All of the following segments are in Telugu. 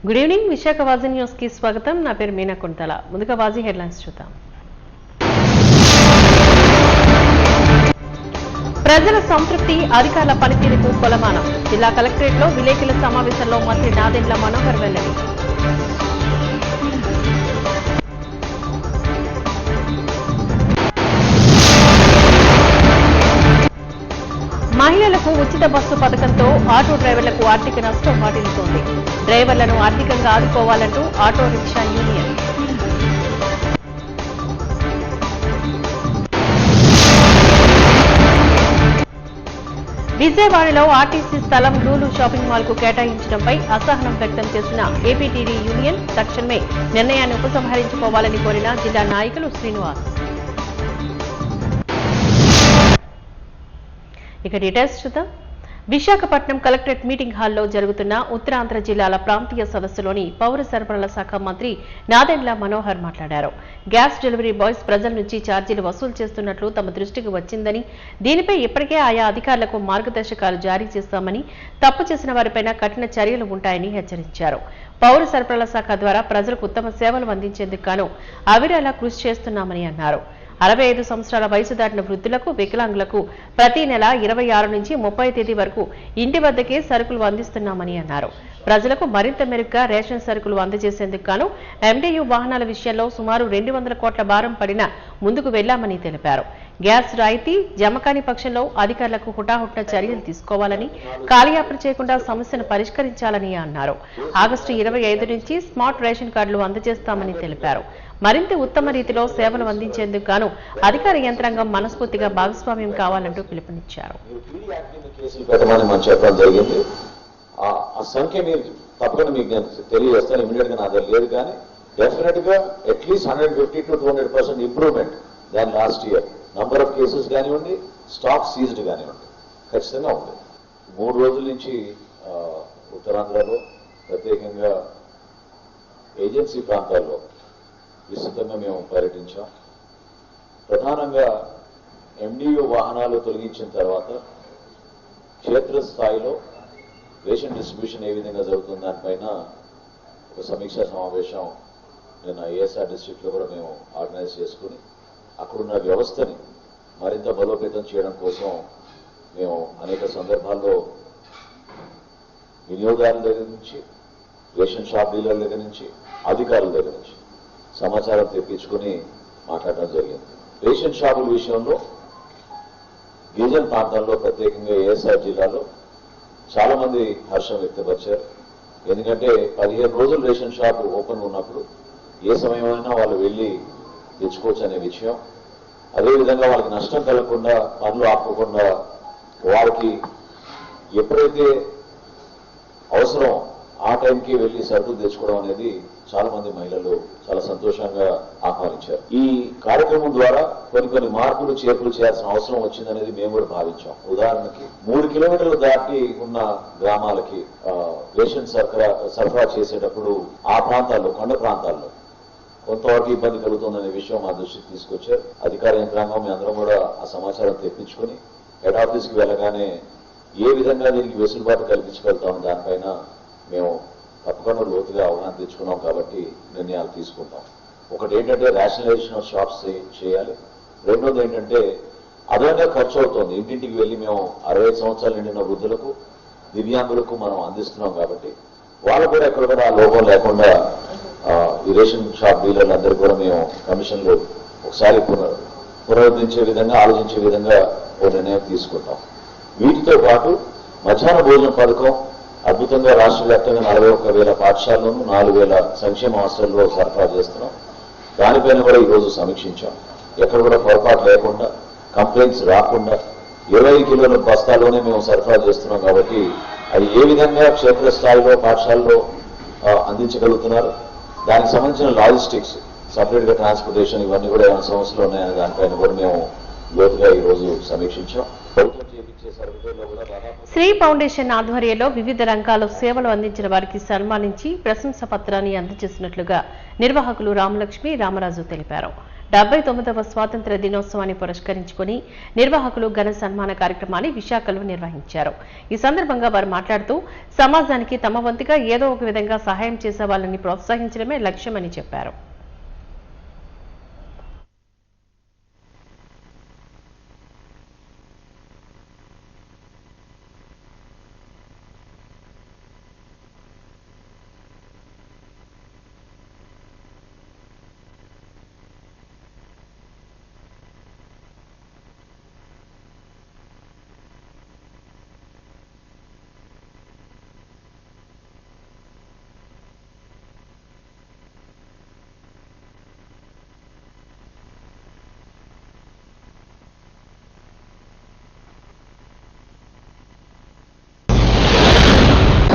గుడ్ ఈవినింగ్ విశాఖ వాజీ న్యూస్ కి స్వాగతం. నా పేరు మీనా కుంతల. ముందుగా వాజీ హెడ్లైన్స్ చూద్దాం. ప్రజల సంతృప్తి, అధికారుల పనితీరుకు కొలమానం. జిల్లా కలెక్టరేట్ లో విలేకరుల సమావేశంలో మంత్రి నాదెండ్ల మనోహర్ వెల్లడి. మహిళలకు ఉచిత బస్సు పథకంతో ఆటో డ్రైవర్లకు ఆర్థిక నష్టం వాటిల్లుతోంది. డ్రైవర్లను ఆర్థికంగా ఆదుకోవాలంటూ ఆటో రిక్షా యూనియన్. విజయవాడలో ఆర్టీసీ స్థలం లూలు షాపింగ్ మాల్ కు కేటాయించడంపై అసహనం వ్యక్తం చేసిన ఏపీటీడీ యూనియన్ తక్షణమే నిర్ణయాన్ని ఉపసంహరించుకోవాలని కోరిన జిల్లా నాయకులు శ్రీనివాస్. ఇక డీటెయిల్స్ చూద్దాం. విశాఖపట్నం కలెక్టరేట్ మీటింగ్ హాల్లో జరుగుతున్న ఉత్తరాంధ్ర జిల్లాల ప్రాంతీయ సదస్సులోని పౌర సరఫరాల శాఖ మంత్రి నాదెండ్ల మనోహర్ మాట్లాడారు. గ్యాస్ డెలివరీ బాయ్స్ ప్రజల నుంచి ఛార్జీలు వసూలు చేస్తున్నట్లు తమ దృష్టికి వచ్చిందని, దీనిపై ఇప్పటికే ఆయా అధికారులకు మార్గదర్శకాలు జారీ చేస్తామని, తప్పు చేసిన వారిపైన కఠిన చర్యలు ఉంటాయని హెచ్చరించారు. పౌర సరఫరాల శాఖ ద్వారా ప్రజలకు ఉత్తమ సేవలు అందించేందుకు గాను అవిరళ కృషి చేస్తున్నామని అన్నారు. 65 సంవత్సరాల వయసు దాటిన వృద్ధులకు, వికలాంగులకు ప్రతి నెల 26 నుంచి 30 తేదీ వరకు ఇంటి వద్దకే సరుకులు అందిస్తున్నామని అన్నారు. ప్రజలకు మరింత మెరుగ్గా రేషన్ సరుకులు అందజేసేందుకు గాను ఎండియు వాహనాల విషయంలో సుమారు 200 కోట్ల భారం పడినా ముందుకు వెళ్లామని తెలిపారు. గ్యాస్ రాయితీ జమ కాని పక్షంలో అధికారులకు హుటాహుటిన చర్యలు తీసుకోవాలని, కాలయాపన చేయకుండా సమస్యను పరిష్కరించాలని అన్నారు. ఆగస్టు 25 నుంచి స్మార్ట్ రేషన్ కార్డులు అందజేస్తామని తెలిపారు. మరింత ఉత్తమ రీతిలో సేవలు అందించేందుకు గాను అధికార యంత్రాంగం మనస్ఫూర్తిగా భాగస్వామ్యం కావాలంటూ పిలుపునిచ్చారు. ఆ సంఖ్య మీరు తప్పకుండా మీకు తెలియజేస్తాను. ఇమీడియట్ గా నా దగ్గర లేదు, కానీ డెఫినెట్ గా అట్లీస్ట్ 150 to 200% ఇంప్రూవ్మెంట్ దాని last year. Number of cases కానివ్వండి, స్టాక్ సీజ్డ్ కానివ్వండి, ఖచ్చితంగా ఉంది. 3 రోజుల నుంచి ఉత్తరాంధ్రలో ప్రత్యేకంగా ఏజెన్సీ ప్రాంతాల్లో విస్తృతంగా మేము పర్యటించాం. ప్రధానంగా ఎండియు వాహనాలు తొలగించిన తర్వాత క్షేత్రస్థాయిలో రేషన్ డిస్ట్రిబ్యూషన్ ఏ విధంగా జరుగుతుంది దానిపైన ఒక సమీక్షా సమావేశం నిన్న ఏఎస్ఆర్ డిస్ట్రిక్ట్ లో కూడా మేము ఆర్గనైజ్ చేసుకుని అక్కడున్న వ్యవస్థని మరింత బలోపేతం చేయడం కోసం మేము అనేక సందర్భాల్లో వినియోగదారుల దగ్గర నుంచి, రేషన్ షాప్ డీలర్ల దగ్గర నుంచి, అధికారుల దగ్గర నుంచి సమాచారం తెప్పించుకుని మాట్లాడడం జరిగింది. రేషన్ షాపుల విషయంలో గిరిజన ప్రాంతాల్లో ప్రత్యేకంగా ఏఎస్ఆర్ జిల్లాలో చాలా మంది హర్షం వ్యక్తపరిచారు. ఎందుకంటే 15 రోజులు రేషన్ షాప్ ఓపెన్ ఉన్నప్పుడు ఏ సమయమైనా వాళ్ళు వెళ్ళి తెచ్చుకోవచ్చు అనే విషయం, అదేవిధంగా వాళ్ళకి నష్టం కలగకుండా, పనులు ఆపకుండా వారికి ఎప్పుడైతే అవసరం ఆ టైంకి వెళ్ళి సరుకులు తెచ్చుకోవడం అనేది చాలా మంది మహిళలు చాలా సంతోషంగా ఆహ్వానించారు. ఈ కార్యక్రమం ద్వారా కొన్ని మార్పులు చేర్పులు చేయాల్సిన అవసరం వచ్చిందనేది మేము కూడా భావించాం. ఉదాహరణకి 3 కిలోమీటర్లు దాటి ఉన్న గ్రామాలకి రేషన్ సరఫరా చేసేటప్పుడు ఆ ప్రాంతాల్లో, కొండ ప్రాంతాల్లో కొంతవరకు ఇబ్బంది కలుగుతుందనే విషయం మా దృష్టికి తీసుకొచ్చారు. అధికార యంత్రాంగం మీ అందరం కూడా ఆ సమాచారం తెప్పించుకుని హెడ్ ఆఫీస్కి వెళ్ళగానే ఏ విధంగా దీనికి వెసులుబాటు కల్పించగలుగుతాం దానిపైన మేము తప్పకుండా లోతుగా అవగాహన తెచ్చుకున్నాం. కాబట్టి నిర్ణయాలు తీసుకుంటాం. ఒకటి ఏంటంటే రేషనలైజేషన్ ఆఫ్ షాప్స్ చేయాలి. రెండోది ఏంటంటే అదనంగా ఖర్చు అవుతుంది. ఇంటింటికి వెళ్ళి మేము 65 సంవత్సరాలు నిండిన వృద్ధులకు, దివ్యాంగులకు మనం అందిస్తున్నాం కాబట్టి వాళ్ళు కూడా ఎక్కడ కూడా ఆ లోపం లేకుండా ఈ రేషన్ షాప్ డీలర్లందరికీ కూడా మేము కమిషన్లు ఒకసారి పునరుద్ధరించే విధంగా, ఆలోచించే విధంగా ఓ నిర్ణయం తీసుకుంటాం. వీటితో పాటు మధ్యాహ్న భోజన పథకం అద్భుతంగా రాష్ట్ర వ్యాప్తంగా 41,000 పాఠశాలలోనూ 4,000 సంక్షేమ హాస్టల్లో సరఫరా చేస్తున్నాం. దానిపైన కూడా ఈరోజు సమీక్షించాం. ఎక్కడ కూడా పొరపాటు లేకుండా, కంప్లైంట్స్ రాకుండా 20 కిలోల బస్తాల్లోనే మేము సరఫరా చేస్తున్నాం. కాబట్టి అది ఏ విధంగా క్షేత్రస్థాయిలో పాఠశాలలో అందించగలుగుతున్నారు, దానికి సంబంధించిన లాజిస్టిక్స్, సపరేట్గా ట్రాన్స్పోర్టేషన్, ఇవన్నీ కూడా ఏమైనా సమస్యలు ఉన్నాయనే దానిపైన కూడా మేము లోతుగా ఈరోజు సమీక్షించాం. శ్రీ ఫౌండేషన్ ఆధ్వర్యంలో వివిధ రంగాల్లో సేవలు అందించిన వారికి సన్మానించి ప్రశంసా పత్రాన్ని అందజేసినట్లుగా నిర్వాహకులు రామలక్ష్మి, రామరాజు తెలిపారు. 79వ స్వాతంత్ర్య దినోత్సవాన్ని పురస్కరించుకుని నిర్వాహకులు ఘన సన్మాన కార్యక్రమాన్ని విశాఖలో నిర్వహించారు. ఈ సందర్భంగా వారు మాట్లాడుతూ సమాజానికి తమ వంతుగా ఏదో ఒక విధంగా సహాయం చేసే వాళ్ళని ప్రోత్సహించడమే లక్ష్యమని చెప్పారు.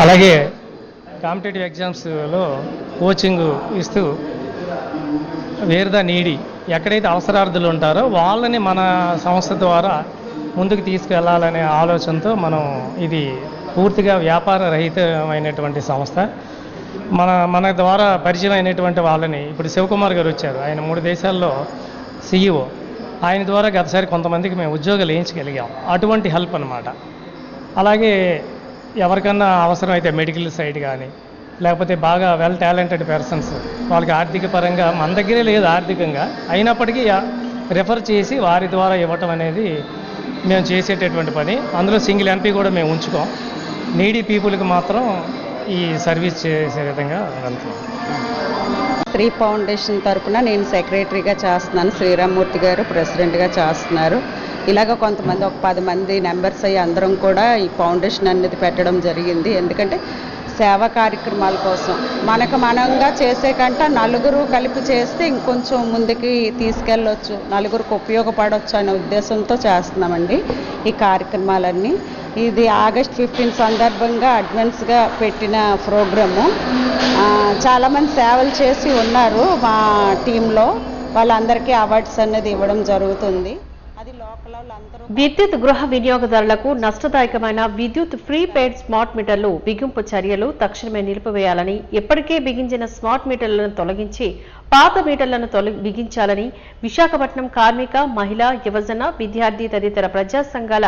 అలాగే కాంపిటేటివ్ ఎగ్జామ్స్లో కోచింగ్ ఇస్తూ వేర్ ద నీడీ ఎక్కడైతే అవసరార్థులు ఉంటారో వాళ్ళని మన సంస్థ ద్వారా ముందుకు తీసుకెళ్లాలనే ఆలోచనతో మనం ఇది పూర్తిగా వ్యాపార రహితమైనటువంటి సంస్థ. మన ద్వారా పరిచయం అయినటువంటి వాళ్ళని ఇప్పుడు శివకుమార్ గారు వచ్చారు, ఆయన 3 దేశాల్లో CEO. ఆయన ద్వారా గతసారి కొంతమందికి మేము ఉద్యోగాలు వేయించగలిగాం. అటువంటి హెల్ప్ అన్నమాట. అలాగే ఎవరికన్నా అవసరమైతే మెడికల్ సైడ్ కానీ లేకపోతే బాగా వెల్ టాలెంటెడ్ పర్సన్స్ వాళ్ళకి ఆర్థిక పరంగా మన దగ్గరే లేదు ఆర్థికంగా అయినప్పటికీ రెఫర్ చేసి వారి ద్వారా ఇవ్వటం అనేది మేము చేసేటటువంటి పని. అందులో సింగిల్ MP కూడా మేము ఉంచుకోం. నీడీ పీపుల్కి మాత్రం ఈ సర్వీస్ చేసే విధంగా వెళ్తున్నాం. శ్రీ ఫౌండేషన్ తరఫున నేను సెక్రటరీగా చేస్తున్నాను, శ్రీరామ్మూర్తి గారు ప్రెసిడెంట్గా చేస్తున్నారు. ఇలాగ కొంతమంది ఒక 10 మంది మెంబర్స్ అయ్యి అందరం కూడా ఈ ఫౌండేషన్ అనేది పెట్టడం జరిగింది. ఎందుకంటే సేవా కార్యక్రమాల కోసం మనకు మనంగా చేసే కంటే నలుగురు కలిపి చేస్తే ఇంకొంచెం ముందుకి తీసుకెళ్ళొచ్చు, నలుగురికి ఉపయోగపడవచ్చు అనే ఉద్దేశంతో చేస్తున్నామండి ఈ కార్యక్రమాలన్నీ. ఇది ఆగస్ట్ 15 సందర్భంగా అడ్వాన్స్గా పెట్టిన ప్రోగ్రాము. చాలామంది సేవలు చేసి ఉన్నారు మా టీంలో, వాళ్ళందరికీ అవార్డ్స్ అనేది ఇవ్వడం జరుగుతుంది. అది లోకల్ వాళ్ళందరూ. విద్యుత్ గృహ వినియోగదారులకు నష్టదాయకమైన విద్యుత్ ప్రీపెయిడ్ స్మార్ట్ మీటర్లు బిగింపు చర్యలు తక్షణమే నిలిపివేయాలని, ఇప్పటికే బిగించిన స్మార్ట్ మీటర్లను తొలగించి పాత మీటర్లను బిగించాలని విశాఖపట్నం కార్మిక, మహిళా, యువజన, విద్యార్థి తదితర ప్రజా సంఘాల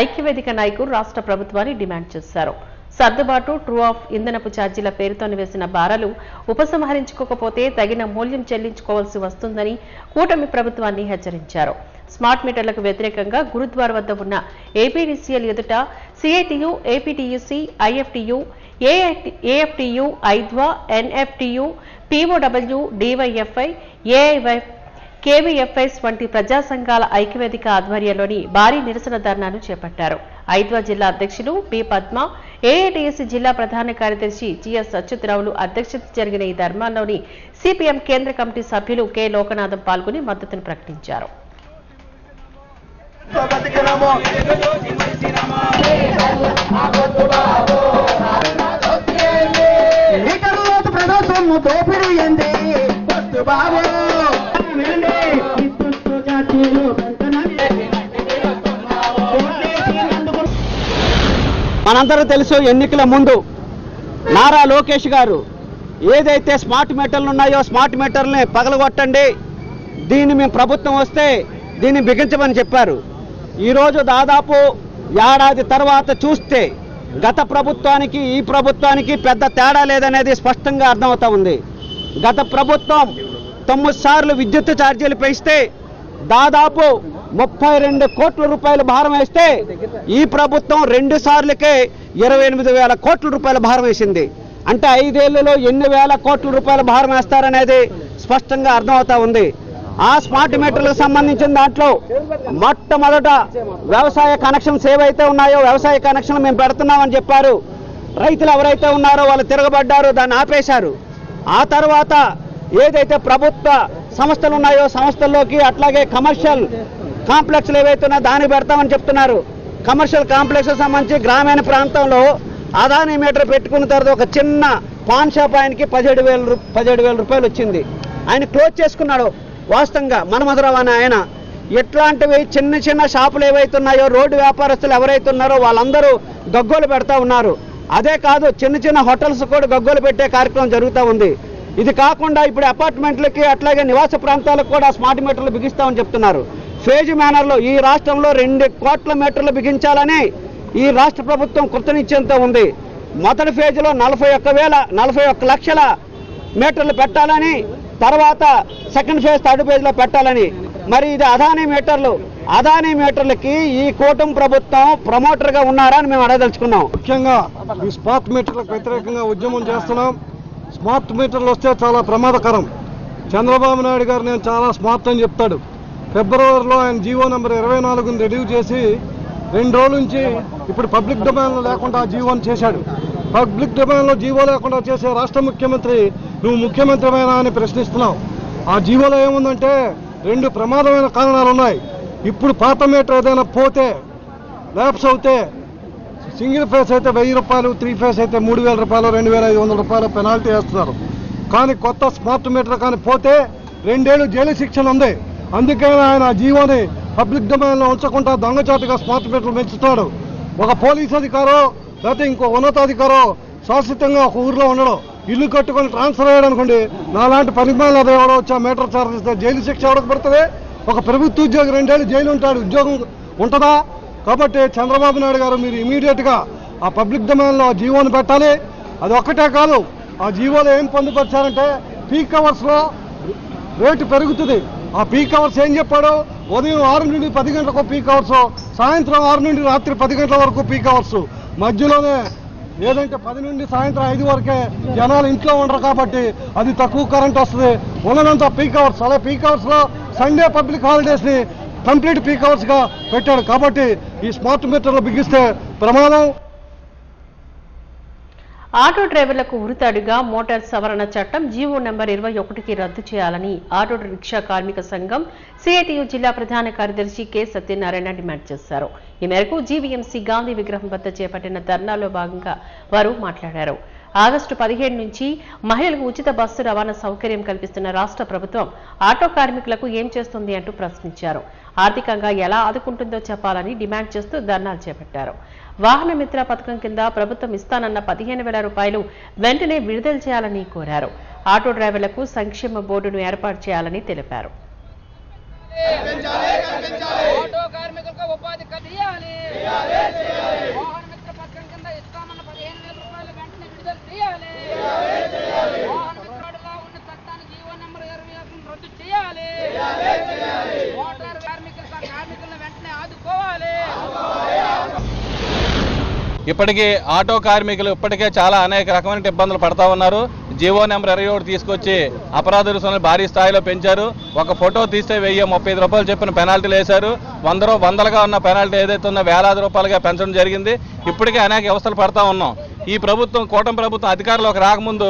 ఐక్యవేదిక నాయకులు రాష్ట్ర ప్రభుత్వాన్ని డిమాండ్ చేశారు. సర్దుబాటు, ట్రూ ఆఫ్ ఇంధనపు ఛార్జీల పేరుతో వేసిన భారాలు ఉపసంహరించుకోకపోతే తగిన మూల్యం చెల్లించుకోవాల్సి వస్తుందని కూటమి ప్రభుత్వాన్ని హెచ్చరించారు. స్మార్ట్ మీటర్లకు వ్యతిరేకంగా గురుద్వార్ వద్ద ఉన్న APDCL ఎదుట CITU, APTUC, IFTU, AFTU, ఐద్వా, NFTU, POW, DYFI, AIY, KVFS వంటి ప్రజా సంఘాల ఐక్యవేదిక ఆధ్వర్యంలోని భారీ నిరసన ధర్నాను చేపట్టారు. ఐద్వా జిల్లా అధ్యక్షులు P. పద్మ, AITC జిల్లా ప్రధాన కార్యదర్శి GS అచ్యుతరావులు అధ్యక్షత జరిగిన ఈ ధర్నాలోని CPM కేంద్ర కమిటీ సభ్యులు K. లోకనాథం పాల్గొని మద్దతును ప్రకటించారు. మనందరూ తెలుసు, ఎన్నికల ముందు నారా లోకేష్ గారు ఏదైతే స్మార్ట్ మీటర్లు ఉన్నాయో స్మార్ట్ మీటర్లని పగలగొట్టండి, దీన్ని మేము ప్రభుత్వం వస్తే దీన్ని బిగించమని చెప్పారు. ఈరోజు దాదాపు ఏడాది తర్వాత చూస్తే గత ప్రభుత్వానికి ఈ ప్రభుత్వానికి పెద్ద తేడా లేదనేది స్పష్టంగా అర్థమవుతా ఉంది. గత ప్రభుత్వం 9 సార్లు విద్యుత్ ఛార్జీలు పెంచితే దాదాపు 32 కోట్ల రూపాయల భారం వేస్తే ఈ ప్రభుత్వం 2 సార్లకే 28,000 కోట్ల రూపాయల భారం వేసింది. అంటే 5 ఏళ్లలో ఎన్ని వేల కోట్ల రూపాయల భారం వేస్తారనేది స్పష్టంగా అర్థమవుతా ఉంది. ఆ స్మార్ట్ మీటర్లకు సంబంధించిన దాంట్లో మొట్టమొదట వ్యవసాయ కనెక్షన్స్ ఏవైతే ఉన్నాయో వ్యవసాయ కనెక్షన్లు మేము పెడుతున్నామని చెప్పారు. రైతులు ఎవరైతే ఉన్నారో వాళ్ళు తిరగబడ్డారు, దాన్ని ఆపేశారు. ఆ తర్వాత ఏదైతే ప్రభుత్వ సంస్థలు ఉన్నాయో సంస్థల్లోకి అట్లాగే కమర్షియల్ కాంప్లెక్స్లు ఏవైతే ఉన్నాయో దానికి పెడతామని చెప్తున్నారు. కమర్షియల్ కాంప్లెక్స్ సంబంధించి గ్రామీణ ప్రాంతంలో అదానీ మీటర్ పెట్టుకున్న తర్వాత ఒక చిన్న పాన్ షాప్ ఆయనకి 17,000 రూపాయలు వచ్చింది. ఆయన క్లోజ్ చేసుకున్నాడు. వాస్తవంగా మనమధురావు అనే ఆయన ఎట్లాంటివి చిన్న చిన్న షాపులు ఏవైతే ఉన్నాయో రోడ్డు వ్యాపారస్తులు ఎవరైతే ఉన్నారో వాళ్ళందరూ గగ్గోలు పెడతా ఉన్నారు. అదే కాదు, చిన్న చిన్న హోటల్స్ కూడా గగ్గోలు పెట్టే కార్యక్రమం జరుగుతూ ఉంది. ఇది కాకుండా ఇప్పుడు అపార్ట్మెంట్లకి అట్లాగే నివాస ప్రాంతాలకు కూడా స్మార్ట్ మీటర్లు బిగిస్తామని చెప్తున్నారు. ఫేజ్ మేనర్లో ఈ రాష్ట్రంలో 2 కోట్ల మీటర్లు బిగించాలని ఈ రాష్ట్ర ప్రభుత్వం కృతనిశ్చయంతో ఉంది. మొదటి ఫేజ్లో 41 లక్షల మీటర్లు పెట్టాలని, తర్వాత సెకండ్ ఫేజ్ థర్డ్ ఫేజ్లో పెట్టాలని. మరి ఇది అదానీ మీటర్లకి ఈ కూటమి ప్రభుత్వం ప్రమోటర్గా ఉన్నారా అని మేము అడగదలుచుకున్నాం. ముఖ్యంగా ఈ స్మార్ట్ మీటర్లకు వ్యతిరేకంగా ఉద్యమం చేస్తున్నాం. స్మార్ట్ మీటర్లు వస్తే చాలా ప్రమాదకరం. చంద్రబాబు నాయుడు గారు నేను చాలా స్మార్ట్ అని చెప్తాడు. ఫిబ్రవరిలో ఆయన జీవో నెంబర్ 24ని రెడీ చేసి 2 రోజుల నుంచి ఇప్పుడు పబ్లిక్ డొమైన్లో లేకుండా ఆ జీవోని చేశాడు. పబ్లిక్ డొమైన్లో జీవో లేకుండా చేసే రాష్ట్ర ముఖ్యమంత్రి నువ్వు ముఖ్యమంత్రిమైనా అని ప్రశ్నిస్తున్నావు. ఆ జీవోలో ఏముందంటే 2 ప్రమాదమైన కారణాలు ఉన్నాయి. ఇప్పుడు పాత మీటర్ ఏదైనా పోతే ల్యాప్స్ అవుతే సింగిల్ ఫేస్ అయితే 1000 రూపాయలు, 3 ఫేస్ అయితే 3000 రూపాయలు, 2500 రూపాయలు పెనాల్టీ వేస్తున్నారు. కానీ కొత్త స్మార్ట్ మీటర్ కానీ పోతే 2 ఏళ్ళు జైలు శిక్షణ ఉంది. అందుకని ఆయన జీవోని పబ్లిక్ డొమైన్లో ఉంచకుండా దొంగచాటుగా స్మార్ట్ మీటర్లు పెంచుతున్నాడు. ఒక పోలీస్ అధికారో లేకపోతే ఇంకో ఉన్నతాధికారో శాశ్వతంగా ఒక ఊర్లో ఉండడం, ఇల్లు కట్టుకొని ట్రాన్స్ఫర్ అయ్యాడు అనుకోండి, నాలాంటి పరిమాణాలు అది ఎవడో వచ్చి ఆ మీటర్ ఛార్జ్ ఇస్తే జైలు శిక్ష ఎవరికి పడుతుంది? ఒక ప్రభుత్వ ఉద్యోగి 2 ఏళ్ళు జైలు ఉంటాడు, ఉద్యోగం ఉంటుందా? కాబట్టి చంద్రబాబు నాయుడు గారు మీరు ఇమీడియట్గా ఆ పబ్లిక్ డొమైన్లో ఆ జీవోని పెట్టాలి. అది ఒక్కటే కాదు, ఆ జీవోలో ఏం పొందుపరిచారంటే పీక్ అవర్స్లో రేటు పెరుగుతుంది. ఆ పీక్ అవర్స్ ఏం చెప్పాడు? ఉదయం 6 నుండి 10 గంటలకు పీక్ అవర్స్, సాయంత్రం 6 నుండి రాత్రి 10 గంటల వరకు పీక్ అవర్స్. మధ్యలోనే ఏదంటే 10 నుండి సాయంత్రం 5 వరకే జనాలు ఇంట్లో ఉండరు కాబట్టి అది తక్కువ కరెంట్ వస్తుంది. ఉన్నదంతా పీక్ అవర్స్. అలా పీక్ అవర్స్లో సండే పబ్లిక్ హాలిడేస్ని కంప్లీట్ పీక్ అవర్స్గా పెట్టాడు. కాబట్టి ఈ స్మార్ట్ మీటర్లు బిగిస్తే ప్రమాదం. ఆటో డ్రైవర్లకు ఉరితాడుగా మోటార్ సవరణ చట్టం జీవో నెంబర్ 21కి రద్దు చేయాలని ఆటో రిక్షా కార్మిక సంఘం సిఐటియు జిల్లా ప్రధాన కార్యదర్శి కె సత్యనారాయణ డిమాండ్ చేశారు. ఈ మేరకు జీవీఎంసీ గాంధీ విగ్రహం వద్ద చేపట్టిన ధర్నాలో భాగంగా వారు మాట్లాడారు. ఆగస్టు 17 నుంచి మహిళలకు ఉచిత బస్సు రవాణా సౌకర్యం కల్పిస్తున్న రాష్ట్ర ప్రభుత్వం ఆటో కార్మికులకు ఏం చేస్తుంది అంటూ ప్రశ్నించారు. ఆర్థికంగా ఎలా ఆదుకుంటుందో చెప్పాలని డిమాండ్ చేస్తూ ధర్నాలు చేపట్టారు. వాహన మిత్ర పథకం కింద ప్రభుత్వం ఇస్తానన్న 15,000 రూపాయలు వెంటనే విడుదల చేయాలని కోరారు. ఆటో డ్రైవర్లకు సంక్షేమ బోర్డును ఏర్పాటు చేయాలని తెలిపారు. ఇప్పటికీ ఆటో కార్మికులు ఇప్పటికే చాలా అనేక రకమైన ఇబ్బందులు పడతా ఉన్నారు. జీవో నెంబర్ 21 తీసుకొచ్చి అపరాధ రుసుములను భారీ స్థాయిలో పెంచారు. ఒక ఫోటో తీస్తే 1035 రూపాయలు చెప్పిన పెనాల్టీలు వేశారు. వందలుగా ఉన్న పెనాల్టీ ఏదైతే ఉందో వేలాది రూపాయలుగా పెంచడం జరిగింది. ఇప్పటికే అనేక వ్యవస్థలు పడతా ఉన్నాం. ఈ ప్రభుత్వం కూటమి ప్రభుత్వం అధికారంలోకి రాకముందు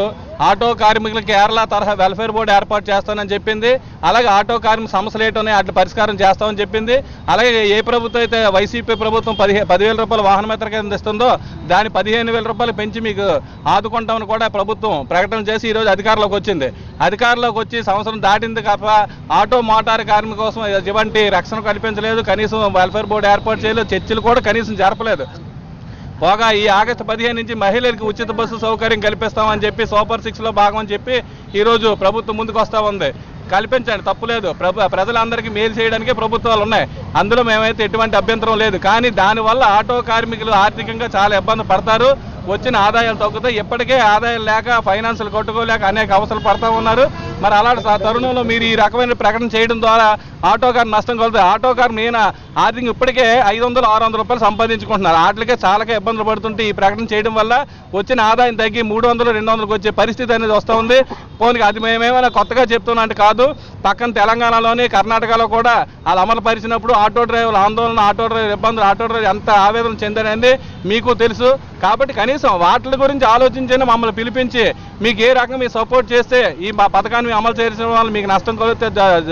ఆటో కార్మికులకి కేరళ తరహా వెల్ఫేర్ బోర్డు ఏర్పాటు చేస్తానని చెప్పింది. అలాగే ఆటో కార్మిక సమస్యలు ఏంటనే అట్లా పరిష్కారం చేస్తామని చెప్పింది. అలాగే ఏ ప్రభుత్వం అయితే వైసీపీ ప్రభుత్వం 10,000 రూపాయలు వాహన మిత్ర కింద ఇస్తుందో దాన్ని 15,000 రూపాయలు పెంచి మీకు ఆదుకుంటామని కూడా ప్రభుత్వం ప్రకటన చేసి ఈరోజు అధికారంలోకి వచ్చింది. అధికారంలోకి వచ్చి సంవత్సరం దాటింది తప్ప ఆటో మోటార్ కార్మికుల కోసం ఎటువంటి రక్షణ కల్పించలేదు. కనీసం వెల్ఫేర్ బోర్డు ఏర్పాటు చేయలేదు. చర్చలు కూడా కనీసం జరపలేదు. పోగా ఈ ఆగస్టు 15 నుంచి మహిళలకు ఉచిత బస్సు సౌకర్యం కల్పిస్తామని చెప్పి సూపర్ 6లో భాగం అని చెప్పి ఈరోజు ప్రభుత్వం ముందుకు వస్తూ ఉంది. కల్పించండి, తప్పులేదు. ప్రజలందరికీ మేలు చేయడానికే ప్రభుత్వాలు ఉన్నాయి. అందులో మేమైతే ఎటువంటి అభ్యంతరం లేదు. కానీ దానివల్ల ఆటో కార్మికులు ఆర్థికంగా చాలా ఇబ్బంది పడతారు. వచ్చిన ఆదాయాలు తగ్గుతాయి. ఇప్పటికే ఆదాయాలు లేక ఫైనాన్షియల్ కట్టుకోలేక అనేక అవసరాలు పడతా ఉన్నారు. మరి అలాంటి తరుణంలో మీరు ఈ రకమైన ప్రకటన చేయడం ద్వారా ఆటో కారు నష్టం కలుగుతుంది. ఆటో కారు నేను ఆర్థికంగా ఇప్పటికే 500-600 రూపాయలు సంపాదించుకుంటున్నారు. వాటికే చాలా ఇబ్బందులు పడుతుంటే ఈ ప్రకటన చేయడం వల్ల వచ్చిన ఆదాయం తగ్గి 300-200కి వచ్చే పరిస్థితి అనేది వస్తూ ఉంది. పోనీ అది మేమేమైనా కొత్తగా చెప్తున్నా అంటే కాదు. పక్కన తెలంగాణలోని కర్ణాటకలో కూడా వాళ్ళు అమలు పరిచినప్పుడు ఆటో డ్రైవర్ల ఆందోళన, ఆటో డ్రైవర్ ఇబ్బందులు, ఆటో డ్రైవర్ ఎంత ఆవేదన చెందారనేది మీకు తెలుసు. కాబట్టి కనీసం వాటి గురించి ఆలోచించండి. మమ్మల్ని పిలిపించి మీకు ఏ రకంగా మీరు సపోర్ట్ చేస్తే ఈ పథకాన్ని అమలు చేసిన వల్ల మీకు నష్టం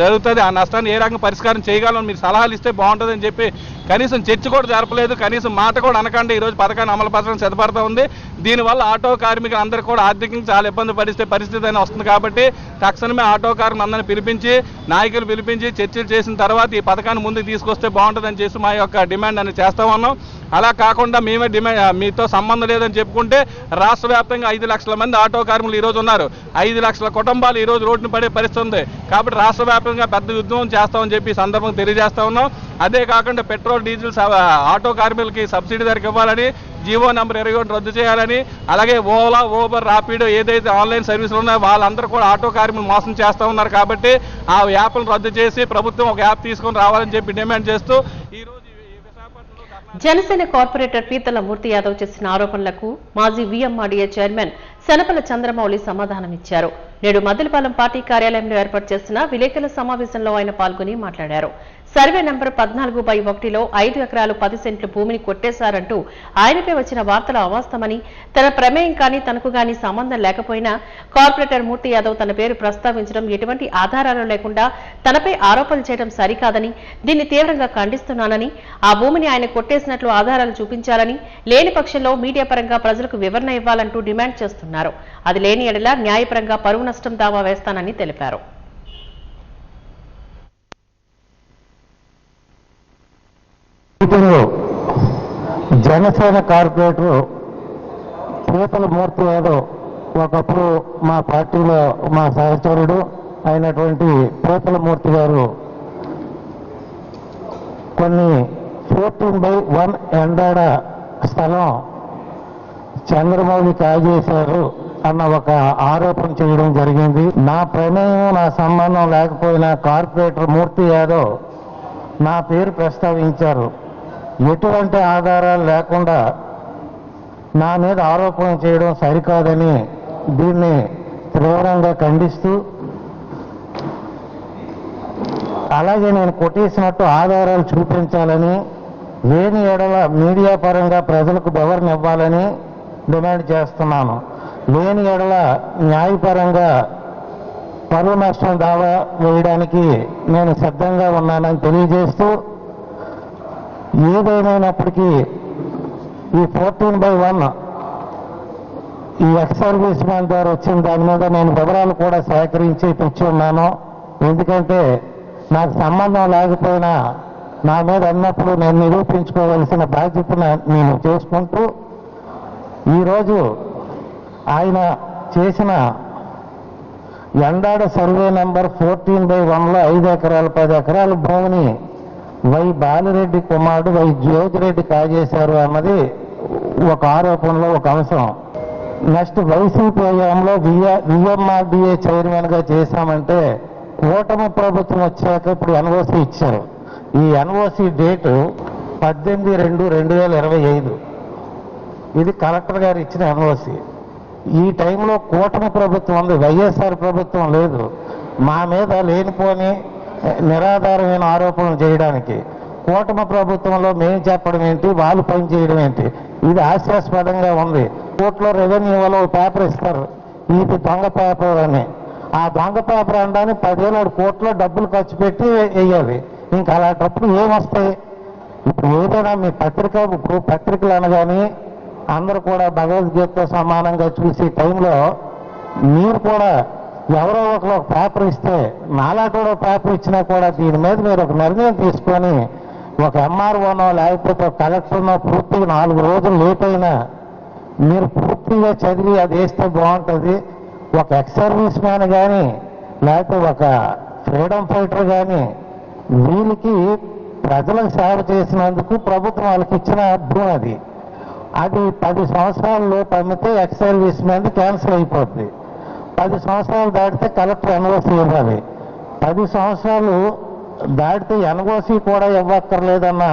జరుగుతుంది. ఆ నష్టాన్ని ఏ రకంగా పరిష్కారం చేయగలని మీరు సలహాలు ఇస్తే బాగుంటుందని చెప్పి కనీసం చర్చ కూడా జరపలేదు. కనీసం మాట కూడా అనకండి ఈరోజు పథకాన్ని అమలు పరచడం సిద్ధపడతా ఉంది. దీనివల్ల ఆటో కార్మికులు అందరూ కూడా ఆర్థికంగా చాలా ఇబ్బంది పడిస్తే పరిస్థితి అయినా వస్తుంది. కాబట్టి తక్షణమే ఆటో కార్మికులు అందరినీ పిలిపించి నాయకులు పిలిపించి చర్చలు చేసిన తర్వాత ఈ పథకాన్ని ముందుకు తీసుకొస్తే బాగుంటుందని చేసి మా యొక్క డిమాండ్ అనేది చేస్తా ఉన్నాం. అలా కాకుండా మేమే మీతో సంబంధం లేదని చెప్పుకుంటే రాష్ట్ర వ్యాప్తంగా 5 లక్షల మంది ఆటో కార్మికులు ఈరోజు ఉన్నారు. 5 లక్షల కుటుంబాలు ఈరోజు రోడ్డును పడే పరిస్థితి ఉంది. కాబట్టి రాష్ట్ర వ్యాప్తంగా పెద్ద యుద్ధం చేస్తామని చెప్పి ఈ సందర్భంగా తెలియజేస్తా ఉన్నాం. అదే కాకుండా పెట్రోల్ డీజిల్ ఆటో కార్మికులకి సబ్సిడీ ధరకు ఇవ్వాలని, జీవో నెంబర్ 21 రద్దు చేయాలని, అలాగే ఓలా, ఊబర్, రాపిడో ఏదైతే ఆన్లైన్ సర్వీసులు ఉన్నాయో వాళ్ళందరూ కూడా ఆటో కార్మికులు మోసం చేస్తూ ఉన్నారు. కాబట్టి ఆ యాప్లను రద్దు చేసి ప్రభుత్వం ఒక యాప్ తీసుకొని రావాలని చెప్పి డిమాండ్ చేస్తూ ఈరోజు జనసేన కార్పొరేటర్ పీతల మూర్తి యాదవ్ చేసిన ఆరోపణలకు మాజీ వీఎంఆర్డీఏ చైర్మన్ శనపల చంద్రమౌళి సమాధానమిచ్చారు. నేడు మద్దెలపాలెం పార్టీ కార్యాలయంలో ఏర్పాటు చేసిన విలేకరుల సమావేశంలో ఆయన పాల్గొని మాట్లాడారు. సర్వే నంబర్ 14/1లో 5 ఎకరాలు 10 సెంట్ల భూమిని కొట్టేశారంటూ ఆయనపై వచ్చిన వార్తలు అవాస్తవమని, తన ప్రమేయం కానీ తనకు గానీ సంబంధం లేకపోయినా కార్పొరేటర్ మూర్తి యాదవ్ తన పేరు ప్రస్తావించడం ఎటువంటి ఆధారాలు లేకుండా తనపై ఆరోపణలు చేయడం సరికాదని, దీన్ని తీవ్రంగా ఖండిస్తున్నానని, ఆ భూమిని ఆయన కొట్టేసినట్లు ఆధారాలు చూపించాలని, లేని పక్షంలో మీడియా పరంగా ప్రజలకు వివరణ ఇవ్వాలంటూ డిమాండ్ చేస్తున్నారు. అది లేని ఎడల న్యాయపరంగా పరువు నష్టం దావా వేస్తానని తెలిపారు. జనసేన కార్పొరేటర్ పీతల మూర్తి యాదవ్ ఒకప్పుడు మా పార్టీలో మా సహచరుడు అయినటువంటి పీతల మూర్తి గారు కొన్ని 14/1 ఎండాడ స్థలం చంద్రమౌళి కాజేశారు అన్న ఒక ఆరోపణ చేయడం జరిగింది. నా ప్రమేయం, నా సంబంధం లేకపోయినా కార్పొరేటర్ మూర్తి యాదవ్ నా పేరు ప్రస్తావించారు. ఎటువంటి ఆధారాలు లేకుండా నా మీద ఆరోపణ చేయడం సరికాదని దీన్ని తీవ్రంగా ఖండిస్తూ, అలాగే నేను కొట్టేసినట్టు ఆధారాలు చూపించాలని, లేని ఎడల మీడియా పరంగా ప్రజలకు వివరణ ఇవ్వాలని డిమాండ్ చేస్తున్నాను. లేని ఎడల న్యాయపరంగా పరువు నష్టం దావా వేయడానికి నేను సిద్ధంగా ఉన్నానని తెలియజేస్తూ, ఏదేమైనప్పటికీ ఈ 14/1 ఈ ఎక్స్ సర్వీస్ మ్యాన్ ద్వారా వచ్చిన దాని మీద నేను వివరాలు కూడా సేకరించి తెచ్చి ఉన్నాను. ఎందుకంటే నాకు సంబంధం లేకపోయినా నా మీద అన్నప్పుడు నేను నిరూపించుకోవలసిన బాధ్యతను నేను చేసుకుంటూ, ఈరోజు ఆయన చేసిన ఎండాడ సర్వే నెంబర్ 14/1లో 5 ఎకరాలు 10 ఎకరాల భూమిని వై బాలిరెడ్డి కుమారుడు వై జ్యోతిరెడ్డి కాజేశారు అన్నది ఒక ఆరోపణలో ఒక అంశం. నెక్స్ట్ వైసీపీ హయాంలో విఎంఆర్డీఏ చైర్మన్ గా చేశామంటే కూటమి ప్రభుత్వం వచ్చాక ఇప్పుడు ఎన్ఓసి ఇచ్చారు. ఈ ఎన్ఓసి డేటు 18/2/2025. ఇది కలెక్టర్ గారు ఇచ్చిన ఎన్ఓసి. ఈ టైంలో కూటమి ప్రభుత్వం ఉంది, వైఎస్ఆర్ ప్రభుత్వం లేదు. మా మీద లేనిపోని నిరాధారమైన ఆరోపణలు చేయడానికి కూటమి ప్రభుత్వంలో మేము చెప్పడం ఏంటి, వాళ్ళు పని చేయడం ఏంటి, ఇది హాస్యాస్పదంగా ఉంది. కోర్టులో రెవెన్యూలో పేపర్ ఇస్తారు, ఇది దొంగ పేపర్ అని. ఆ దొంగ పేపర్ అనడానికి 10 ఏళ్ళు కోర్టులో డబ్బులు ఖర్చు పెట్టి వేయాలి. ఇంకా అలాంటప్పుడు ఏమొస్తాయి? ఇప్పుడు ఏదైనా మీ పత్రికలు అనగాని అందరూ కూడా భగవద్గీతతో సమానంగా చూసే టైంలో మీరు కూడా ఎవరో ఒకరు ఒక పేపర్ ఇస్తే, నాలాంటి కూడా పేపర్ ఇచ్చినా కూడా దీని మీద మీరు ఒక నిర్ణయం తీసుకొని ఒక ఎంఆర్ఓనో లేకపోతే ఒక కలెక్టర్నో పూర్తిగా 4 రోజులు లేట్ అయినా మీరు పూర్తిగా చదివి అది వేస్తే బాగుంటుంది. ఒక ఎక్స్ సర్వీస్ మ్యాన్ కానీ లేకపోతే ఒక ఫ్రీడమ్ ఫైటర్ కానీ వీళ్ళకి ప్రజలకు సేవ చేసినందుకు ప్రభుత్వం వాళ్ళకి ఇచ్చిన భూమి అది 10 సంవత్సరాల లోపు అమ్మితే ఎక్స్ సర్వీస్ మ్యాన్ క్యాన్సిల్ అయిపోద్ది. 10 సంవత్సరాలు దాటితే కలెక్టర్ ఎన్ఓసి ఇవ్వాలి. 10 సంవత్సరాలు దాటితే ఎన్ఓసి కూడా ఇవ్వక్కర్లేదన్న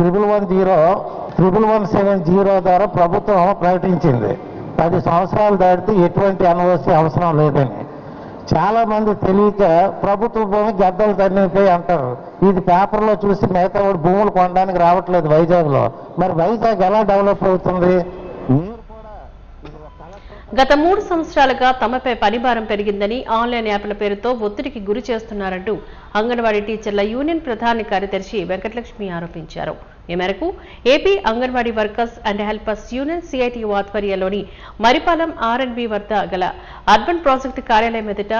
1170 ద్వారా ప్రభుత్వం ప్రకటించింది. 10 సంవత్సరాలు దాటితే ఎటువంటి ఎన్ఓసి అవసరం లేదని. చాలా మంది తెలియక ప్రభుత్వ భూమి గద్దలు తన్నిపోయి అంటారు. ఇది పేపర్లో చూసి మిగతా భూములు కొనడానికి రావట్లేదు వైజాగ్లో. మరి వైజాగ్ ఎలా డెవలప్ అవుతుంది? గత 3 సంవత్సరాలుగా తమపై పనిభారం పెరిగిందని, ఆన్లైన్ యాప్ల పేరుతో ఒత్తిడికి గురి చేస్తున్నారంటూ అంగన్వాడీ టీచర్ల యూనియన్ ప్రధాన కార్యదర్శి వెంకటలక్ష్మి ఆరోపించారు. ఈ మేరకు AP anganwadi workers and helpers union CITU ఆధ్వర్యంలోని మరిపాలెం ఆర్ఎండ్బి వద్ద గల అర్బన్ ప్రాజెక్టు కార్యాలయం ఎదుట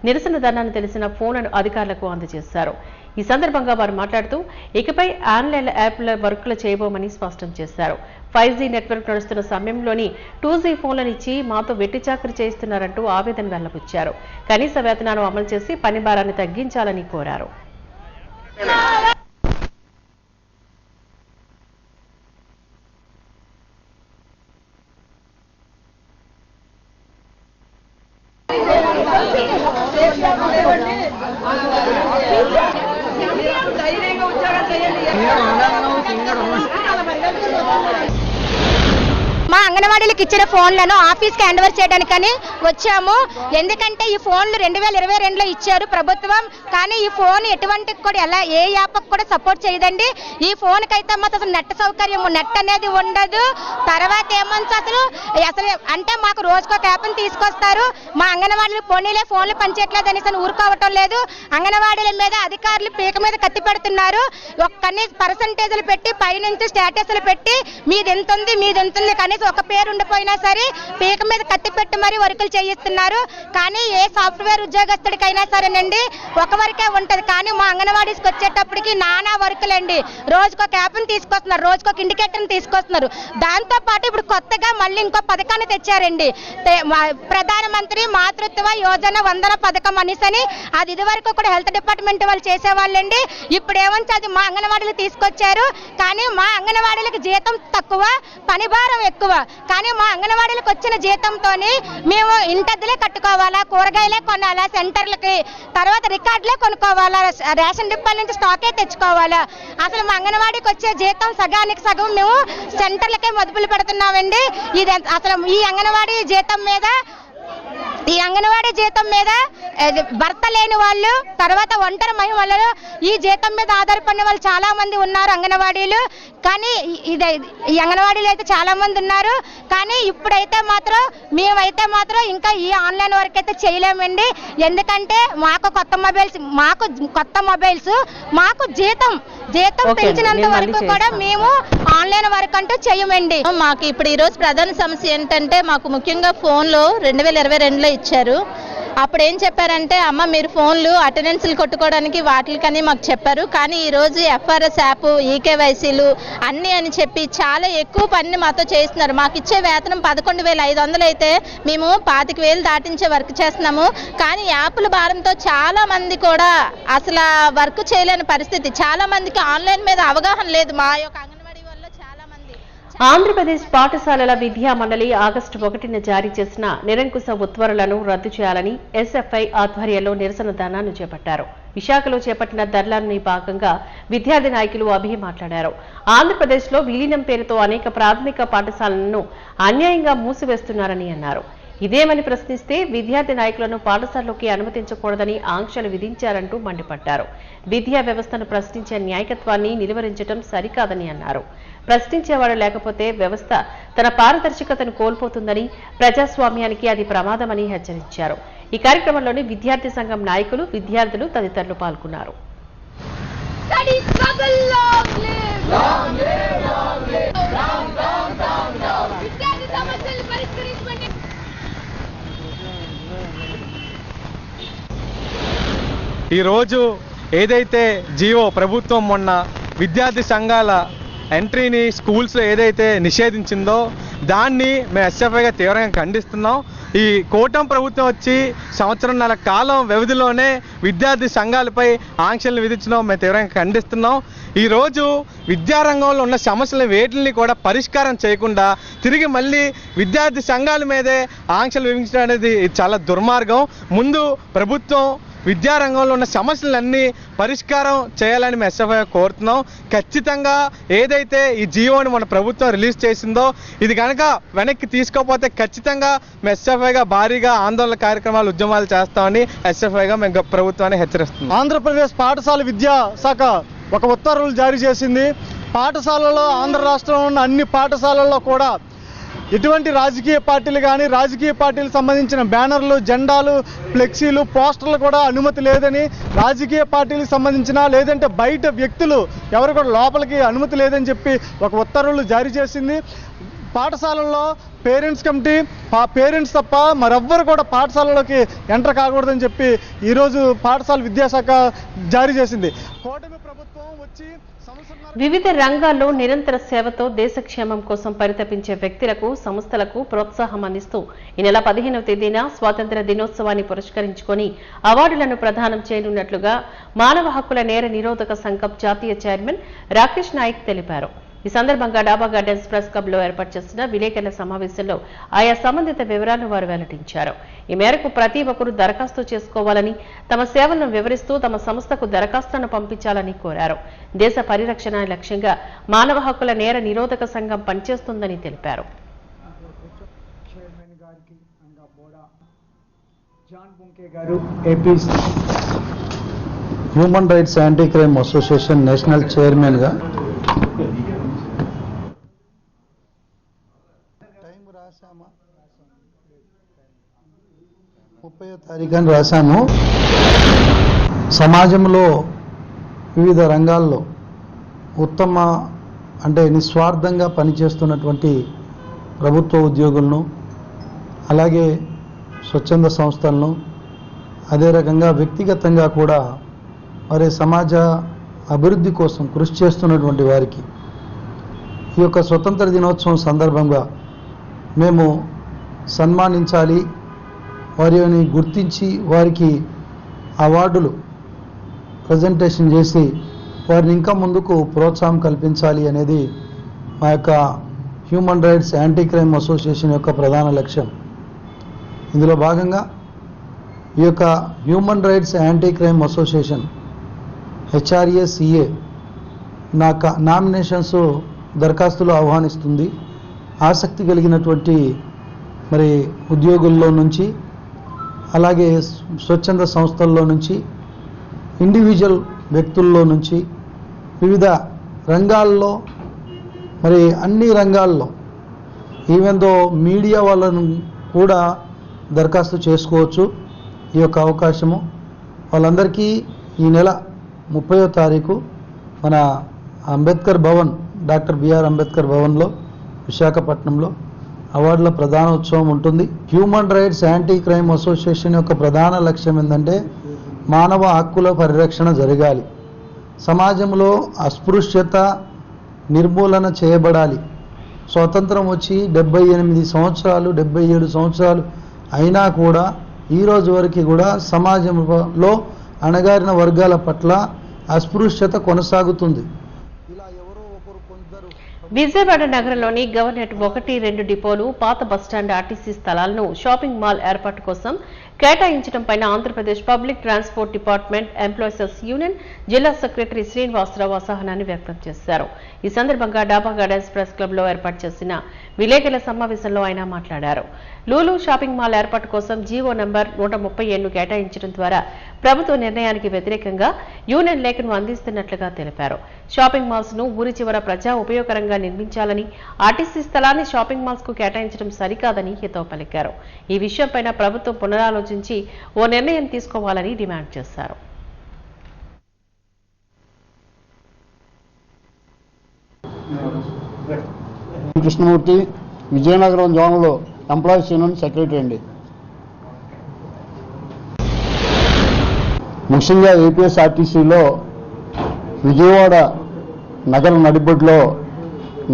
నిరసన ధర్నాను తెలిసిన ఫోన్లను అధికారులకు అందజేశారు. ఈ సందర్భంగా వారు మాట్లాడుతూ ఇకపై ఆన్లైన్ యాప్ల వర్కులు చేయబోమని స్పష్టం చేశారు. 5G నెట్వర్క్ నడుస్తున్న సమయంలోని 2G ఫోన్లను ఇచ్చి మాతో వెట్టి చాకరీ చేయిస్తున్నారంటూ ఆవేదన వెల్లబుచ్చారు. కనీస వేతనాలు అమలు చేసి పని భారాన్ని తగ్గించాలని కోరారు. మా అంగన్వాడీలకు ఇచ్చిన ఫోన్లను ఆఫీస్కి హ్యాండ్ ఓవర్ చేయడానికని వచ్చాము. ఎందుకంటే ఈ ఫోన్లు 2022లో ఇచ్చారు ప్రభుత్వం. కానీ ఈ ఫోన్ ఎటువంటి కూడా ఎలా ఏ యాప్ కూడా సపోర్ట్ చేయదండి. ఈ ఫోన్కి అయితే మాత్రం నెట్ సౌకర్యం నెట్ అనేది ఉండదు. తర్వాత ఏమంటే అసలు అంటే మాకు రోజుకొక యాప్ని తీసుకొస్తారు. మా అంగన్వాడీలు పోనీలే ఫోన్లు పనిచేయట్లేదు అనేసి ఊరుకోవటం లేదు. అంగన్వాడీల మీద అధికారులు పీక మీద కత్తి పెడుతున్నారు. కనీస పర్సంటేజ్లు పెట్టి పైనుంచి స్టేటస్లు పెట్టి మీది ఎంత ఉంది కనీసం ఒక పేరు ఉండిపోయినా సరే పీక మీద కత్తి పెట్టి మరీ వర్కులు చేయిస్తున్నారు. కానీ ఏ సాఫ్ట్వేర్ ఉద్యోగస్తుడికైనా సరేనండి ఒక వరకే ఉంటది. కానీ మా అంగన్వాడీస్కి వచ్చేటప్పటికి నానా వర్కులండి. రోజుకొక యాప్ని తీసుకొస్తున్నారు, రోజుకొక ఇండికేటర్ని తీసుకొస్తున్నారు. దాంతో పాటు ఇప్పుడు కొత్తగా మళ్ళీ ఇంకో పథకాన్ని తెచ్చారండి. ప్రధానమంత్రి మాతృత్వ యోజన వందన పథకం అనేసని. అది ఇదివరకు కూడా హెల్త్ డిపార్ట్మెంట్ వాళ్ళు చేసేవాళ్ళండి. ఇప్పుడు ఏమంటే అది మా అంగన్వాడీలు తీసుకొచ్చారు. కానీ మా అంగన్వాడీలకు జీతం తక్కువ, పని భారం ఎక్కువ. కానీ మా అంగన్వాడీలకు వచ్చిన జీతంతోని మేము ఇంటద్దులే కట్టుకోవాలా, కూరగాయలే కొనాలా, సెంటర్లకి తర్వాత రికార్డులే కొనుక్కోవాలా, రేషన్ డిపోల నుంచి స్టాకే తెచ్చుకోవాలా. అసలు మా అంగన్వాడీకి వచ్చే జీతం సగానికి సగం మేము సెంటర్లకే మదుపులు పెడుతున్నామండి. ఇది అసలు ఈ అంగన్వాడీ జీతం మీద భర్త లేని వాళ్ళు, తర్వాత ఒంటరి మహిళలు ఈ జీతం మీద ఆధారపడిన వాళ్ళు చాలా మంది ఉన్నారు అంగన్వాడీలు. కానీ ఈ అంగన్వాడీలు అయితే చాలా మంది ఉన్నారు. కానీ ఇప్పుడైతే మాత్రం మేమైతే మాత్రం ఇంకా ఈ ఆన్లైన్ వర్క్ అయితే చేయలేమండి. ఎందుకంటే మాకు కొత్త మొబైల్స్ మాకు జీతం పెంచినంత వరకు కూడా మేము ఆన్లైన్ వర్క్ అంటూ చేయమండి. మాకు ఇప్పుడు ఈరోజు ప్రధాన సమస్య ఏంటంటే మాకు ముఖ్యంగా ఫోన్లు 2022లో ఇచ్చారు. అప్పుడు ఏం చెప్పారంటే అమ్మ మీరు ఫోన్లు అటెండెన్స్లు కొట్టుకోవడానికి వాటికని మాకు చెప్పారు. కానీ ఈరోజు FRS యాప్, ఈకేవైసీలు అన్నీ అని చెప్పి చాలా ఎక్కువ పని మాతో చేస్తున్నారు. మాకు ఇచ్చే వేతనం 11,500 అయితే మేము 25,000 దాటించే వర్క్ చేస్తున్నాము. కానీ యాప్ల భారంతో చాలా మంది కూడా అసలు వర్క్ చేయలేని పరిస్థితి. చాలా మందికి ఆన్లైన్ మీద అవగాహన లేదు. మా యొక్క అంగన్వాడీ వల్ల చాలా మంది. ఆంధ్రప్రదేశ్ పాఠశాలల విద్యా మండలి ఆగస్టు 1న జారీ చేసిన నిరంకుశ ఉత్తర్వులను రద్దు చేయాలని SFI ఆధ్వర్యంలో నిరసన ధర్నాను చేపట్టారు. విశాఖలో చేపట్టిన ధర్నాలో భాగంగా విద్యార్థి నాయకులు అభి మాట్లాడారు. ఆంధ్రప్రదేశ్లో విలీనం పేరుతో అనేక ప్రాథమిక పాఠశాలలను అన్యాయంగా మూసివేస్తున్నారని అన్నారు. ఇదేమని ప్రశ్నిస్తే విద్యార్థి నాయకులను పాఠశాలలోకి అనుమతించకూడదని ఆంక్షలు విధించారంటూ మండిపడ్డారు. విద్యా వ్యవస్థను ప్రశ్నించే న్యాయకత్వాన్ని నిలువరించడం సరికాదని అన్నారు. ప్రశ్నించేవాడు లేకపోతే వ్యవస్థ తన పారదర్శకతను కోల్పోతుందని, ప్రజాస్వామ్యానికి అది ప్రమాదమని హెచ్చరించారు. ఈ కార్యక్రమంలోని విద్యార్థి సంఘం నాయకులు, విద్యార్థులు తదితరులు పాల్గొన్నారు. ఈరోజు ఏదైతే జియో ప్రభుత్వం మొన్న విద్యార్థి సంఘాల ఎంట్రీని స్కూల్స్లో ఏదైతే నిషేధించిందో దాన్ని మేము SFIగా తీవ్రంగా ఖండిస్తున్నాం. ఈ కూటమి ప్రభుత్వం వచ్చి సంవత్సరంన్నర కాలం వ్యవధిలోనే విద్యార్థి సంఘాలపై ఆంక్షలు విధించడం మేము తీవ్రంగా ఖండిస్తున్నాం. ఈరోజు విద్యారంగంలో ఉన్న సమస్యల వేటిని కూడా పరిష్కారం చేయకుండా తిరిగి మళ్ళీ విద్యార్థి సంఘాల మీదే ఆంక్షలు విధించడం అనేది చాలా దుర్మార్గం. ముందు ప్రభుత్వం విద్యారంగంలో ఉన్న సమస్యలన్నీ పరిష్కారం చేయాలని మేము SFI కోరుతున్నాం. ఖచ్చితంగా ఏదైతే ఈ జియోని మన ప్రభుత్వం రిలీజ్ చేసిందో ఇది కనుక వెనక్కి తీసుకోకపోతే ఖచ్చితంగా మేము SFIగా భారీగా ఆందోళన కార్యక్రమాలు, ఉద్యమాలు చేస్తామని SFIగా మేము ప్రభుత్వాన్ని హెచ్చరిస్తున్నాం. ఆంధ్రప్రదేశ్ పాఠశాల విద్యా శాఖ ఒక ఉత్తర్వులు జారీ చేసింది. పాఠశాలలో ఆంధ్ర రాష్ట్రంలో ఉన్న అన్ని పాఠశాలల్లో కూడా ఎటువంటి రాజకీయ పార్టీలు కానీ, రాజకీయ పార్టీలకు సంబంధించిన బ్యానర్లు, జెండాలు, ఫ్లెక్సీలు, పోస్టర్లు కూడా అనుమతి లేదని, రాజకీయ పార్టీలకు సంబంధించిన లేదంటే బయట వ్యక్తులు ఎవరు కూడా లోపలికి అనుమతి లేదని చెప్పి ఒక ఉత్తర్వులు జారీ చేసింది. పాఠశాలల్లో పేరెంట్స్ కమిటీ పేరెంట్స్ తప్ప మరెవ్వరు కూడా పాఠశాలలోకి ఎంటర్ కాకూడదని చెప్పి ఈరోజు పాఠశాల విద్యాశాఖ జారీ చేసింది. కూటమి ప్రభుత్వం వచ్చి వివిధ రంగాల్లో నిరంతర సేవతో దేశక్షేమం కోసం పరితపించే వ్యక్తులకు సంస్థలకు ప్రోత్సాహం అందిస్తూ ఈ నెల 15వ తేదీన స్వాతంత్ర్య దినోత్సవాన్ని పురస్కరించుకొని అవార్డులను ప్రదానం చేయనున్నట్లుగా మానవ హక్కుల నేర నిరోధక సంఘం జాతీయ చైర్మన్ రాకేష్ నాయక్ తెలిపారు. ఈ సందర్భంగా డాబా గార్డెన్స్ ప్రెస్ క్లబ్ లో ఏర్పాటు చేసిన విలేకరుల సమావేశంలో ఆయా సంబంధిత వివరాలను వారు వెల్లడించారు. ఈ మేరకు ప్రతి ఒక్కరూ దరఖాస్తు చేసుకోవాలని, తమ సేవలను వివరిస్తూ తమ సంస్థకు దరఖాస్తులను పంపించాలని కోరారు. దేశ పరిరక్షణ లక్ష్యంగా మానవ హక్కుల నేర నిరోధక సంఘం పనిచేస్తుందని తెలిపారు. Human rights anti crime association national chairman గా టైం రాసామా 30వ తారీఖున రాశాము. సమాజంలో వివిధ రంగాల్లో ఉత్తమ అంటే నిస్వార్థంగా పనిచేస్తున్నటువంటి ప్రభుత్వ ఉద్యోగులను, అలాగే స్వచ్ఛంద సంస్థలను, అదే రకంగా వ్యక్తిగతంగా కూడా మరి సమాజ అభివృద్ధి కోసం కృషి చేస్తున్నటువంటి వారికి ఈ యొక్క స్వతంత్ర దినోత్సవం సందర్భంగా మేము సన్మానించాలి, వారిని గుర్తించి వారికి అవార్డులు ప్రజెంటేషన్ చేసి వారిని ఇంకా ముందుకు ప్రోత్సాహం కల్పించాలి అనేది మా యొక్క human rights anti crime association యొక్క ప్రధాన లక్ష్యం. ఇందులో భాగంగా ఈ యొక్క human rights anti crime association HRACA nominations దరఖాస్తులు ఆహ్వానిస్తుంది. ఆసక్తి కలిగినటువంటి మరి ఉద్యోగుల్లో నుంచి, అలాగే స్వచ్ఛంద సంస్థల్లో నుంచి, ఇండివిజువల్ వ్యక్తుల్లో నుంచి, వివిధ రంగాల్లో మరి అన్ని రంగాల్లో ఈవెన్ దో మీడియా వాళ్ళను కూడా దరఖాస్తు చేసుకోవచ్చు. ఈ యొక్క అవకాశము వాళ్ళందరికీ ఈ నెల 30వ తారీఖు మన అంబేద్కర్ భవన్, డాక్టర్ బిఆర్ అంబేద్కర్ భవన్లో విశాఖపట్నంలో అవార్డుల ప్రధానోత్సవం ఉంటుంది. Human rights anti crime association యొక్క ప్రధాన లక్ష్యం ఏంటంటే మానవ హక్కుల పరిరక్షణ జరగాలి, సమాజంలో అస్పృశ్యత నిర్మూలన చేయబడాలి. స్వాతంత్రం వచ్చి 78 సంవత్సరాలు 77 సంవత్సరాలు అయినా కూడా ఈ రోజు వరకు కూడా సమాజంలో అణగారిన వర్గాల పట్ల అస్పృశ్యత కొనసాగుతుంది. విజయవాడ నగరంలోని గవర్నమెంట్ 1, 2 డిపోలు, పాత బస్టాండ్, ఆర్టీసీ స్థలాలను షాపింగ్ మాల్ ఏర్పాటు కోసం కేటాయించడంపై Andhra Pradesh public transport department employees union జిల్లా సెక్రటరీ శ్రీనివాసరావు అసహనాన్ని వ్యక్తం చేశారు. ఈ సందర్భంగా డాబా గార్డెన్స్ ప్రెస్ క్లబ్ లో ఏర్పాటు చేసిన విలేకరుల సమావేశంలో ఆయన మాట్లాడారు. లూలు షాపింగ్ మాల్ ఏర్పాటు కోసం జీవో నంబర్ 137ను కేటాయించడం ద్వారా ప్రభుత్వ నిర్ణయానికి వ్యతిరేకంగా యూనియన్ లేఖను అందిస్తున్నట్లుగా తెలిపారు. షాపింగ్ మాల్స్ ను ఊరి చివర ప్రజా ఉపయోగకరంగా నిర్మించాలని, ఆర్టీసీ స్థలాన్ని షాపింగ్ మాల్స్ కు కేటాయించడం సరికాదని హితవు పలికారు. ఈ విషయంపై ప్రభుత్వం పునరాలోచించి ఓ నిర్ణయం తీసుకోవాలని డిమాండ్ చేశారు. కృష్ణమూర్తి, విజయనగరం జోన్లో ఎంప్లాయీస్ యూనియన్ సెక్రటరీ అండి. ముఖ్యంగా ఏపీఎస్ఆర్టీసీలో విజయవాడ నగర నడిబొడ్లో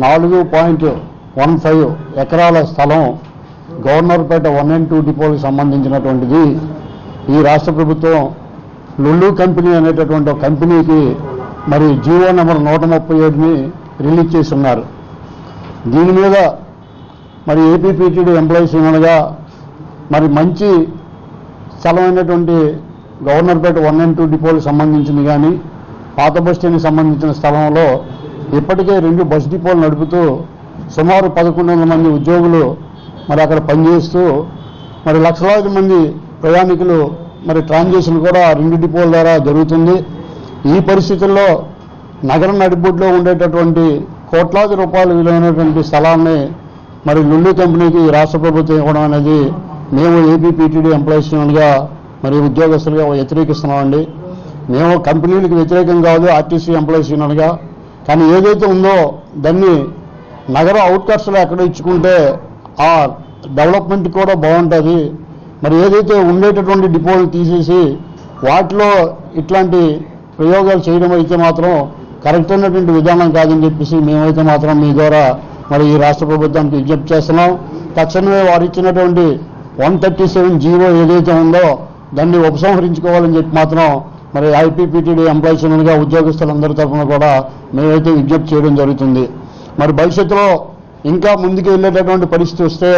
4.15 ఎకరాల స్థలం గవర్నర్పేట 1 and 2 డిపోలకు సంబంధించినటువంటిది ఈ రాష్ట్ర ప్రభుత్వం లుల్లు కంపెనీ అనేటటువంటి ఒక కంపెనీకి మరి జీవో నెంబర్ 137ని రిలీజ్ చేసి ఉన్నారు. దీని మీద మరి ఏపీపీటీడీ ఎంప్లాయీస్ యూనియన్గా మరి మంచి స్థలమైనటువంటి గవర్నర్పేట 1 and 2 డిపోలకు సంబంధించింది కానీ పాత బస్ స్టాండ్కి సంబంధించిన స్థలంలో ఇప్పటికే 2 బస్ డిపోలు నడుపుతూ సుమారు 1100 మంది ఉద్యోగులు మరి అక్కడ పనిచేస్తూ మరి లక్షలాది మంది ప్రయాణికులు మరి ట్రాన్సాక్షన్ కూడా 2 డిపోల ద్వారా జరుగుతుంది. ఈ పరిస్థితుల్లో నగర నడిబొడ్లో ఉండేటటువంటి కోట్లాది రూపాయలు విలువైనటువంటి స్థలాన్ని మరి లుల్లు కంపెనీకి రాష్ట్ర ప్రభుత్వం ఇవ్వడం అనేది మేము ఏపీపీటీడీ ఎంప్లాయీస్ యూనియన్గా మరి ఉద్యోగస్తులుగా వ్యతిరేకిస్తున్నామండి. మేము కంపెనీలకు వ్యతిరేకం కాదు ఆర్టీసీ ఎంప్లాయీస్ యూనియన్గా, కానీ ఏదైతే ఉందో దాన్ని నగర అవుట్కట్స్లో ఎక్కడ ఇచ్చుకుంటే ఆ డెవలప్మెంట్ కూడా బాగుంటుంది. మరి ఏదైతే ఉండేటటువంటి డిపోలు తీసేసి వాటిలో ఇట్లాంటి ప్రయోగాలు చేయడం అయితే మాత్రం కరెక్ట్ అయినటువంటి విధానం కాదని చెప్పేసి మేమైతే మాత్రం మీ ద్వారా మరి ఈ రాష్ట్ర ప్రభుత్వానికి విజ్ఞప్తి చేస్తున్నాం. తక్షణమే వారు ఇచ్చినటువంటి 137 జీవో ఏదైతే ఉందో దాన్ని ఉపసంహరించుకోవాలని చెప్పి మాత్రం మరి ఐపీపీటీడీ ఎంప్లాయీస్ యూనియన్గా ఉద్యోగస్తులందరి తరఫున కూడా మేమైతే విజ్ఞప్తి చేయడం జరుగుతుంది. మరి భవిష్యత్తులో ఇంకా ముందుకు వెళ్ళేటటువంటి పరిస్థితి వస్తే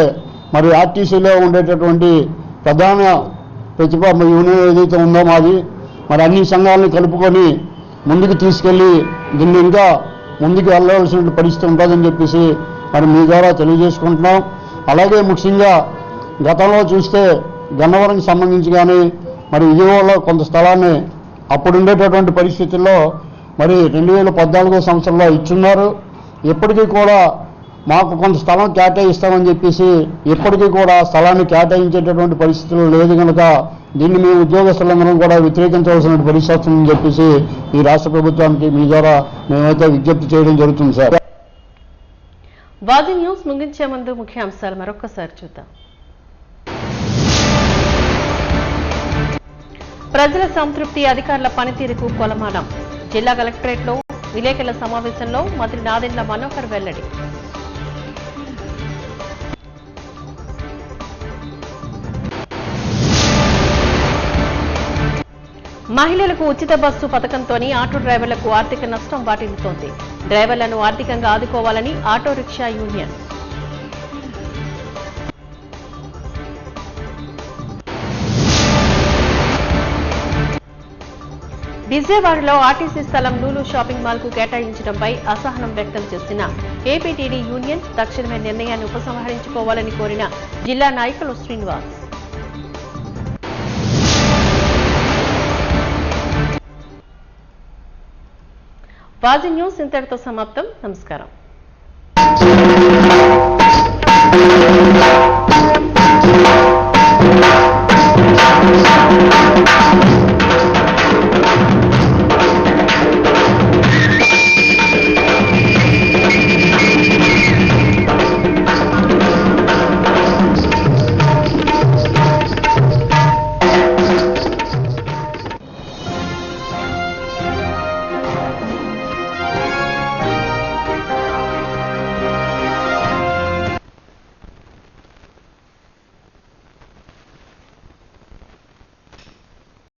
మరి ఆర్టీసీలో ఉండేటటువంటి ప్రధాన ప్రతిభ యూనియన్ ఏదైతే ఉందో మాది మరి అన్ని సంఘాలను కలుపుకొని ముందుకు తీసుకెళ్లి దీన్ని ఇంకా ముందుకు వెళ్ళవలసిన పరిస్థితి ఉంటుందని చెప్పేసి మరి మీ ద్వారా తెలియజేసుకుంటున్నాం. అలాగే ముఖ్యంగా గతంలో చూస్తే గన్నవరంకి సంబంధించి కానీ మరి విజయవాడలో కొంత స్థలాన్ని అప్పుడు ఉండేటటువంటి పరిస్థితుల్లో మరి 2014 సంవత్సరంలో ఇచ్చున్నారు. ఇప్పటికీ కూడా మాకు కొంత స్థలం కేటాయిస్తామని చెప్పేసి ఇప్పటికీ కూడా స్థలాన్ని కేటాయించేటటువంటి పరిస్థితులు లేదు కనుక దీన్ని మేము ఉద్యోగస్తులందరం కూడా వ్యతిరేకించవలసిన పరిస్థితి వస్తుందని చెప్పేసి ఈ రాష్ట్ర ప్రభుత్వానికి మీ ద్వారా మేమైతే విజ్ఞప్తి చేయడం జరుగుతుంది సార్. వాజీ న్యూస్ ముగించే ముందు ముఖ్యాంశాలు మరొకసారి చూద్దాం. ప్రజల సంతృప్తి, అధికారుల పనితీరుకు కొలమానం. జిల్లా కలెక్టరేట్లో విలేకరుల సమావేశంలో మంత్రి నాదెండ్ల మనోహర్ వెల్లడి. మహిళలకు ఉచిత బస్సు పథకంతోని ఆటో డ్రైవర్లకు ఆర్థిక నష్టం వాటిల్లుతోంది. డ్రైవర్లను ఆర్థికంగా ఆదుకోవాలని ఆటో రిక్షా యూనియన్. విజయవాడలో ఆర్టీసీ స్థలం లూలు షాపింగ్ మాల్ కు కేటాయించడంపై అసహనం వ్యక్తం చేసిన ఏపీటీడీ యూనియన్ తక్షణమే నిర్ణయాన్ని ఉపసంహరించుకోవాలని కోరిన జిల్లా నాయకులు శ్రీనివాస్. వాజీ న్యూస్ ఇంతటితో సమాప్తం. నమస్కారం.